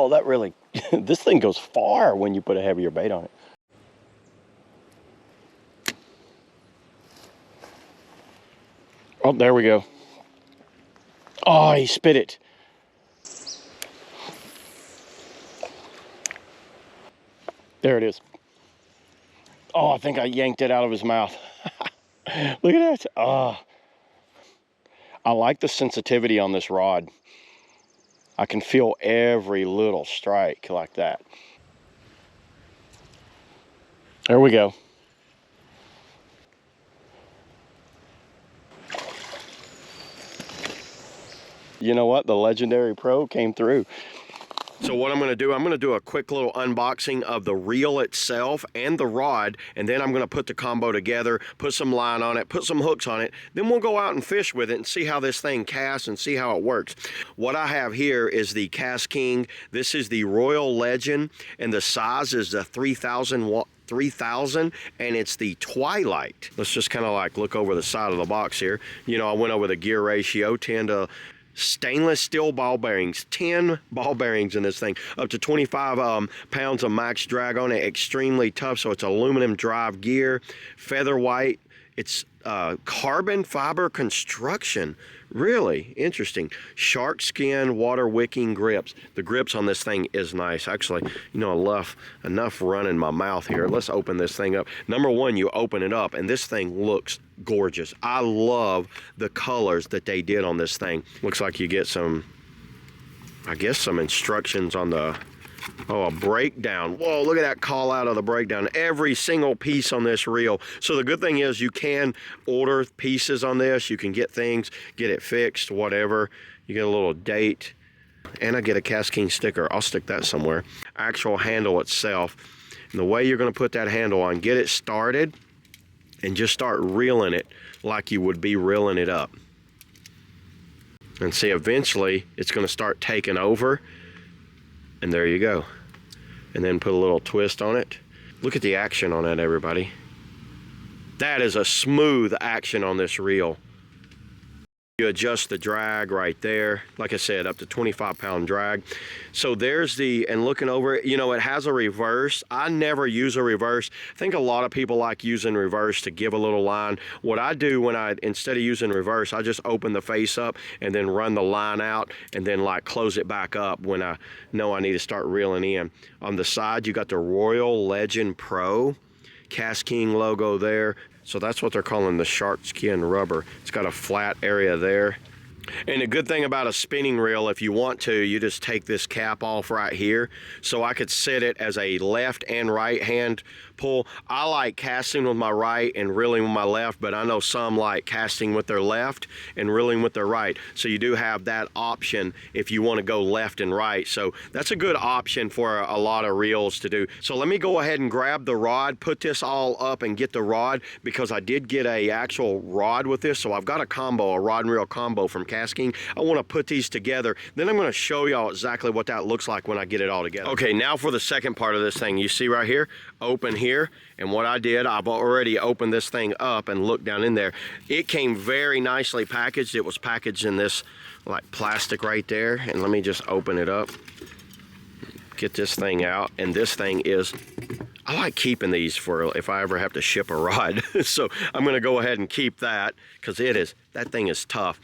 Oh, that really, this thing goes far when you put a heavier bait on it. Oh, there we go. Oh, he spit it. There it is. Oh, I think I yanked it out of his mouth. Look at that. Oh, I like the sensitivity on this rod. I can feel every little strike like that. There we go. You know what? The Legendary Pro came through. So what I'm going to do a quick little unboxing of the reel itself and the rod, and then I'm going to put the combo together, put some line on it, put some hooks on it, then we'll go out and fish with it and see how this thing casts and see how it works. What I have here is the KastKing. This is the Royale Legend, and the size is the 3000, and it's the Twilight. Let's just kind of like look over the side of the box here. You know, I went over the gear ratio, 10 to stainless steel ball bearings, 10 ball bearings in this thing, up to 25 pounds of max drag on it, extremely tough. So it's aluminum drive gear, feather white, it's carbon fiber construction. Really interesting. Shark skin water wicking grips. The grips on this thing is nice. Actually, you know, enough run in my mouth here. Let's open this thing up. Number one, you open it up and this thing looks gorgeous. I love the colors that they did on this thing. Looks like you get some, I guess, some instructions on the, oh, a breakdown. Whoa, look at that call out of the breakdown. Every single piece on this reel. So the good thing is you can order pieces on this. You can get things, get it fixed, whatever. You get a little date. And I get a KastKing sticker. I'll stick that somewhere. Actual handle itself. And the way you're going to put that handle on, get it started and just start reeling it like you would be reeling it up. And see, eventually it's going to start taking over. And there you go. And then put a little twist on it. Look at the action on that, everybody. That is a smooth action on this reel. You adjust the drag right there. Like I said, up to 25-pound drag. So there's the, and looking over it, you know, it has a reverse. I never use a reverse. I think a lot of people like using reverse to give a little line. What I do when instead of using reverse, I just open the face up and then run the line out and then like close it back up when I know I need to start reeling in. On the side, you got the Royale Legend Pro, KastKing logo there. So that's what they're calling the shark skin rubber. It's got a flat area there. And the good thing about a spinning reel, if you want to, you just take this cap off right here. So I could set it as a left and right hand pull. I like casting with my right and reeling with my left, but I know some like casting with their left and reeling with their right. So you do have that option if you want to go left and right. So that's a good option for a lot of reels to do. So let me go ahead and grab the rod, put this all up and get the rod, because I did get a actual rod with this. So I've got a combo, a rod and reel combo from KastKing. I want to put these together. Then I'm going to show y'all exactly what that looks like when I get it all together. Okay, now for the second part of this thing. You see right here, open here. And what I did, I've already opened this thing up and looked down in there. It came very nicely packaged. It was packaged in this like plastic right there. And let me just open it up, get this thing out. And this thing is, I like keeping these for if I ever have to ship a rod. So I'm going to go ahead and keep that because that thing is tough.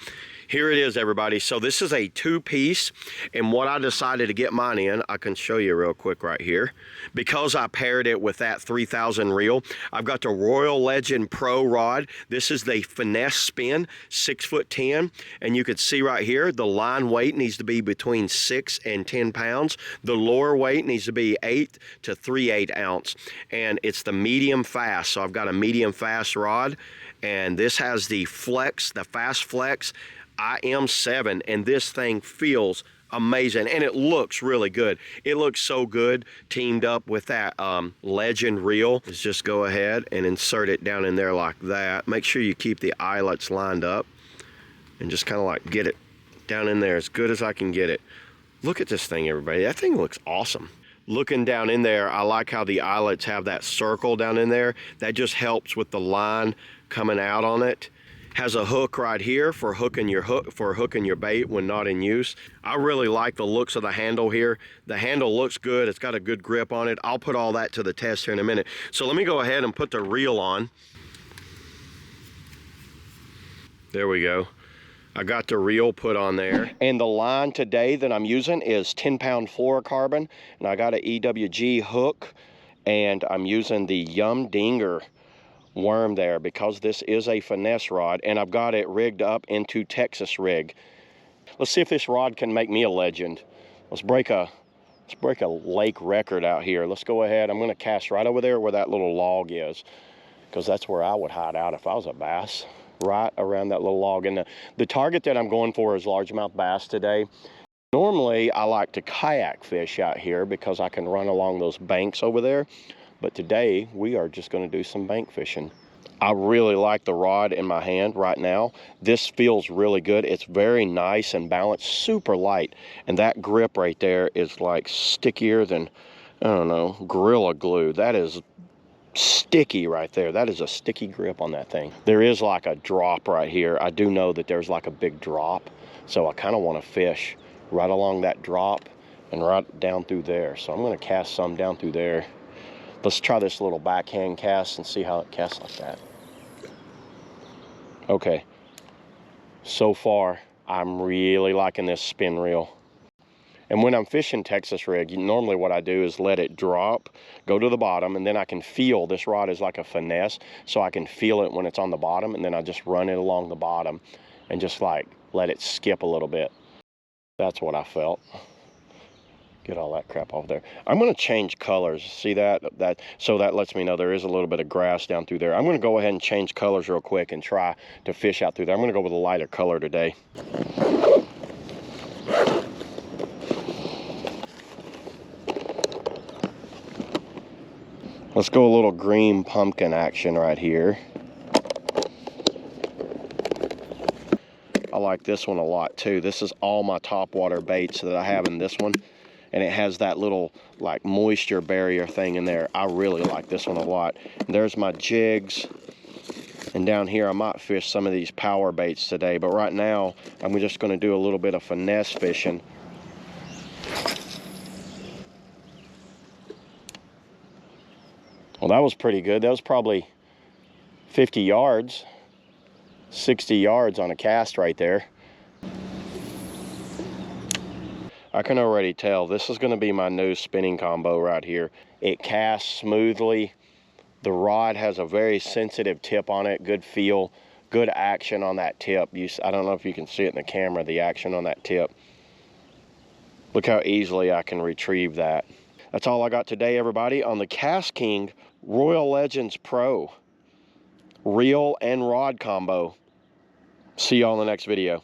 Here it is, everybody. So this is a 2-piece, and what I decided to get mine in, I can show you real quick right here. Because I paired it with that 3000 reel, I've got the Royale Legend Pro rod. This is the finesse spin, 6'10", and you can see right here, the line weight needs to be between 6 and 10 pounds. The lower weight needs to be 8 to 3/8 ounce, and it's the medium fast. So I've got a medium fast rod, and this has the flex, the fast flex IM7, and this thing feels amazing, and it looks really good. It looks so good teamed up with that Legend reel. Let's just go ahead and insert it down in there like that. Make sure you keep the eyelets lined up and just kind of like get it down in there as good as I can get it. Look at this thing, everybody. That thing looks awesome. Looking down in there, I like how the eyelets have that circle down in there. That just helps with the line coming out on it. Has a hook right here for hooking your bait when not in use. I really like the looks of the handle here. The handle looks good. It's got a good grip on it. I'll put all that to the test here in a minute. So let me go ahead and put the reel on. There we go. I got the reel put on there. And the line today that I'm using is 10-pound fluorocarbon, and I got an EWG hook, and I'm using the Yum Dinger worm there because this is a finesse rod, and I've got it rigged up into Texas rig. Let's see if this rod can make me a legend. Let's break a lake record out here. Let's go ahead. I'm going to cast right over there where that little log is, because that's where I would hide out if I was a bass, right around that little log. And the target that I'm going for is largemouth bass today. Normally I like to kayak fish out here because I can run along those banks over there, but today we are just going to do some bank fishing. I really like the rod in my hand right now. This feels really good. It's very nice and balanced, super light, and that grip right there is like stickier than, I don't know, Gorilla Glue. That is sticky right there. That is a sticky grip on that thing. There is like a drop right here. I do know that there's like a big drop, so I kind of want to fish right along that drop and right down through there. So I'm going to cast some down through there. Let's try this little backhand cast and see how it casts like that. Okay, so far I'm really liking this spin reel. And when I'm fishing Texas rig, normally what I do is let it drop, go to the bottom, and then I can feel, this rod is like a finesse, so I can feel it when it's on the bottom, and then I just run it along the bottom and just like let it skip a little bit. That's what I felt. Get all that crap off there. I'm going to change colors. See that? So that lets me know there is a little bit of grass down through there. I'm going to go ahead and change colors real quick and try to fish out through there. I'm going to go with a lighter color today. Let's go a little green pumpkin action right here. I like this one a lot too. This is all my topwater baits that I have in this one, and it has that little like moisture barrier thing in there. I really like this one a lot. And there's my jigs, and down here I might fish some of these power baits today, but right now I'm just going to do a little bit of finesse fishing. Well, that was pretty good. That was probably 50 yards. 60 yards on a cast right there. I can already tell this is going to be my new spinning combo right here. It casts smoothly. The rod has a very sensitive tip on it, good feel, good action on that tip. I don't know if you can see it in the camera, the action on that tip. Look how easily I can retrieve that. That's all I got today, everybody, on the KastKing Royale Legend Pro reel and rod combo. See y'all in the next video.